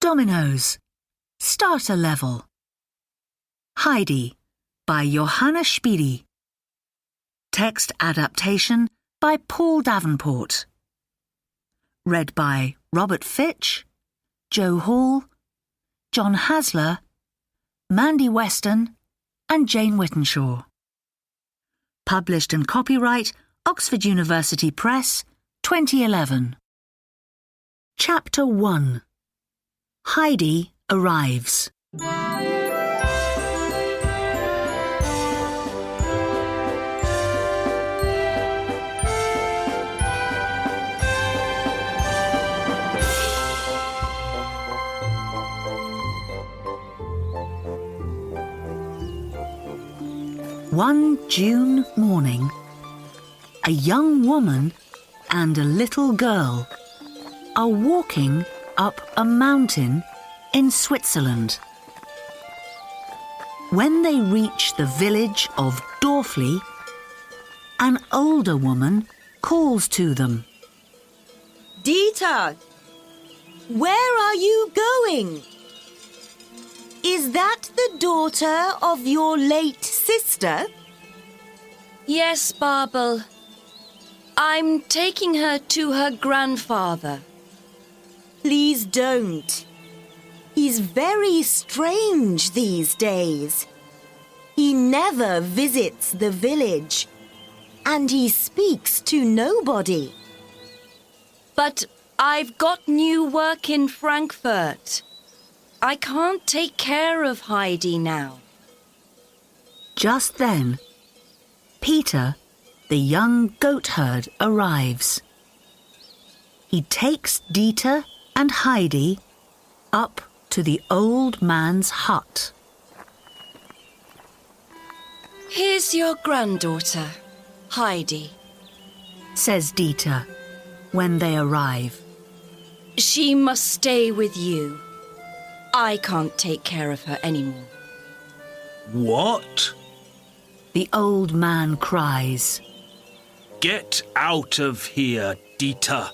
Dominoes. Starter level. Heidi by Johanna Spieri. Text adaptation by Paul Davenport. Read by Robert Fitch, Joe Hall, John Hasler, Mandy Weston and Jane Whittenshaw. Published and copyright Oxford University Press, 2011. Chapter 1. Heidi arrives. One June morning, a young woman and a little girl are walking up a mountain in Switzerland. When they reach the village of Dorfli, an older woman calls to them. Dieter, where are you going? Is that the daughter of your late sister? Yes, Barbel. I'm taking her to her grandfather. Please don't. He's very strange these days. He never visits the village, and he speaks to nobody. But I've got new work in Frankfurt. I can't take care of Heidi now. Just then, Peter, the young goatherd, arrives. He takes Dieter and Heidi up to the old man's hut. Here's your granddaughter, Heidi, says Dieter when they arrive. She must stay with you. I can't take care of her anymore. What? The old man cries. Get out of here, Dieter,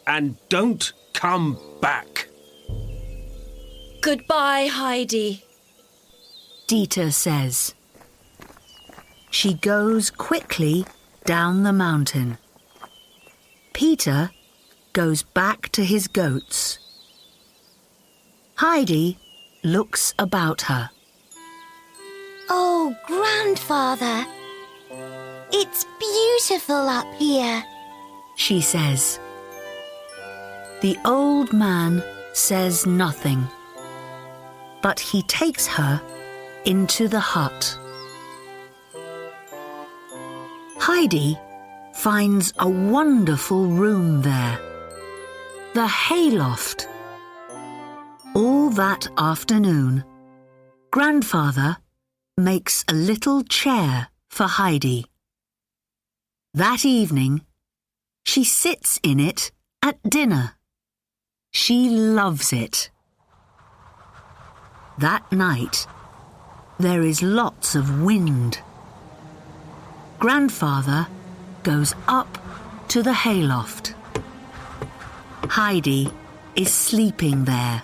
and don't come back. Goodbye, Heidi, Dieter says. She goes quickly down the mountain. Peter goes back to his goats. Heidi looks about her. Oh, grandfather, it's beautiful up here, she says. The old man says nothing, but he takes her into the hut. Heidi finds a wonderful room there, the hayloft. All that afternoon, Grandfather makes a little chair for Heidi. That evening, she sits in it at dinner. She loves it. That night, there is lots of wind. Grandfather goes up to the hayloft. Heidi is sleeping there.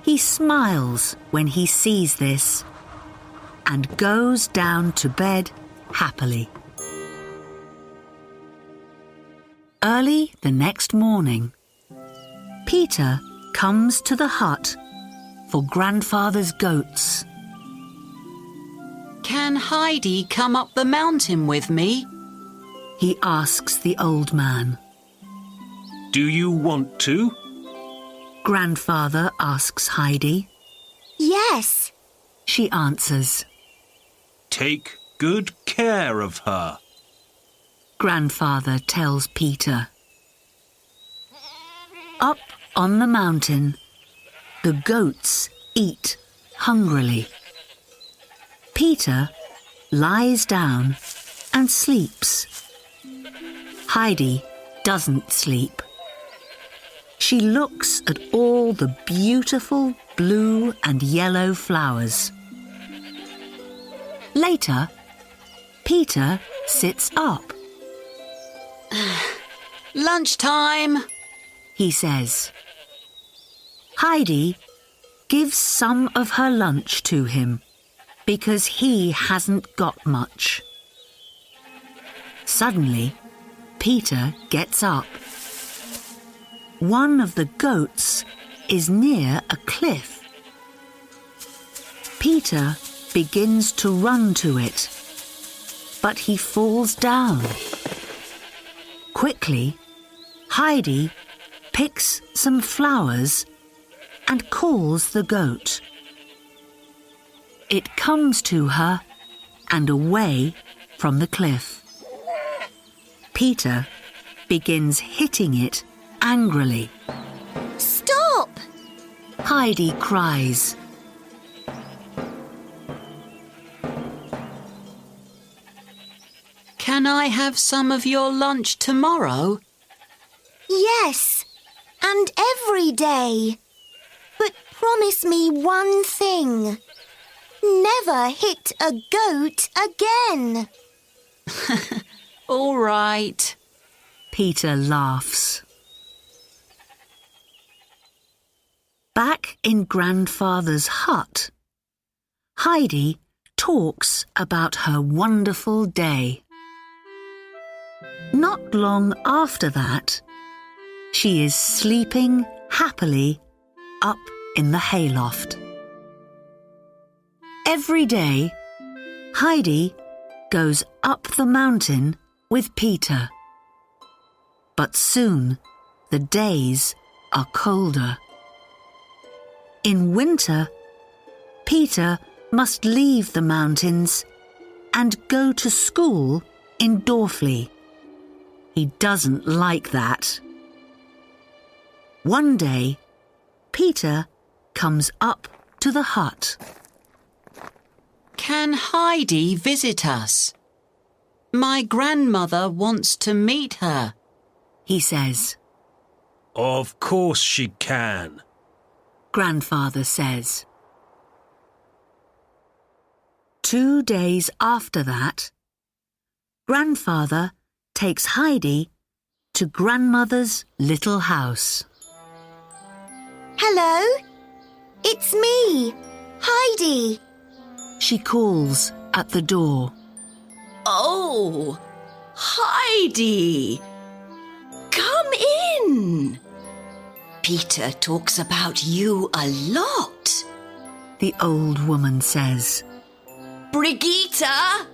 He smiles when he sees this and goes down to bed happily. Early the next morning, Peter comes to the hut for Grandfather's goats. Can Heidi come up the mountain with me? He asks the old man. Do you want to? Grandfather asks Heidi. Yes, She answers. Take good care of her. Grandfather tells Peter. Up on the mountain, the goats eat hungrily. Peter lies down and sleeps. Heidi doesn't sleep. She looks at all the beautiful blue and yellow flowers. Later, Peter sits up. Lunchtime, He says. Heidi gives some of her lunch to him because he hasn't got much. Suddenly, Peter gets up. One of the goats is near a cliff. Peter begins to run to it, but he falls down. Quickly, Heidi picks some flowers and calls the goat. It comes to her and away from the cliff. Peter begins hitting it angrily. Stop! Heidi cries. Can I have some of your lunch tomorrow? Yes, and every day. But promise me one thing. Never hit a goat again. All right. Peter laughs. Back in Grandfather's hut, Heidi talks about her wonderful day. Not long after that, she is sleeping happily up in the hayloft. Every day, Heidi goes up the mountain with Peter. But soon the days are colder. In winter, Peter must leave the mountains and go to school in Dorfli. He doesn't like that. One day, Peter comes up to the hut. Can Heidi visit us? My grandmother wants to meet her. He says. Of course she can. Grandfather says. 2 days after that, Grandfather takes Heidi to Grandmother's little house. Hello? It's me, Heidi. She calls at the door. Oh, Heidi! Come in! Peter talks about you a lot. The old woman says. Brigitte,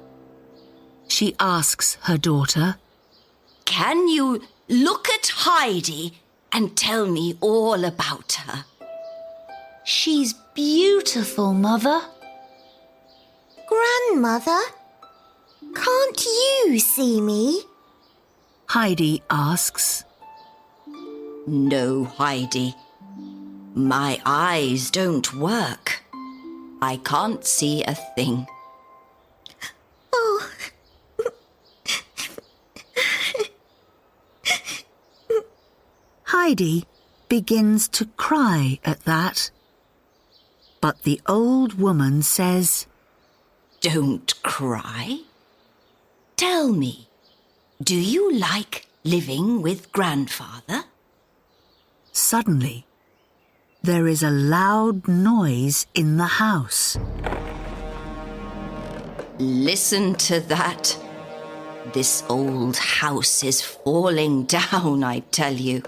She asks her daughter. can you look at Heidi and tell me all about her? She's beautiful, Mother. Grandmother, can't you see me? Heidi asks. No, Heidi. My eyes don't work. I can't see a thing. Oh. Heidi begins to cry at that. But the old woman says, Don't cry. Tell me, do you like living with Grandfather? Suddenly, there is a loud noise in the house. Listen to that. This old house is falling down, I tell you.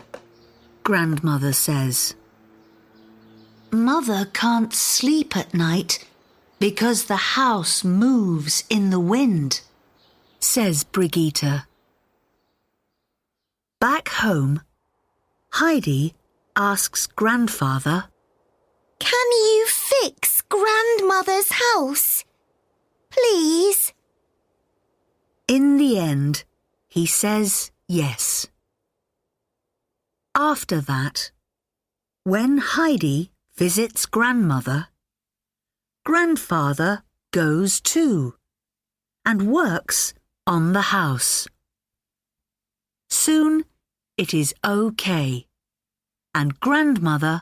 Grandmother says. Mother can't sleep at night because the house moves in the wind, says Brigitte. Back home, Heidi asks Grandfather, Can you fix Grandmother's house? Please? In the end, he says yes. After that, when Heidi visits Grandmother, Grandfather goes too and works on the house. Soon it is okay, and Grandmother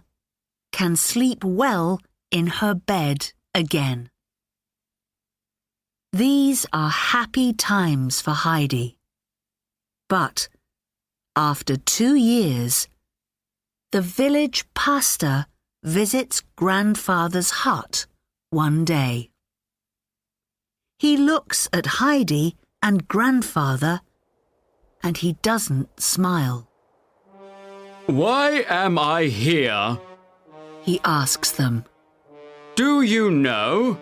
can sleep well in her bed again. These are happy times for Heidi. But after 2 years, the village pastor visits Grandfather's hut one day. He looks at Heidi and Grandfather and he doesn't smile. Why am I here? He asks them. Do you know?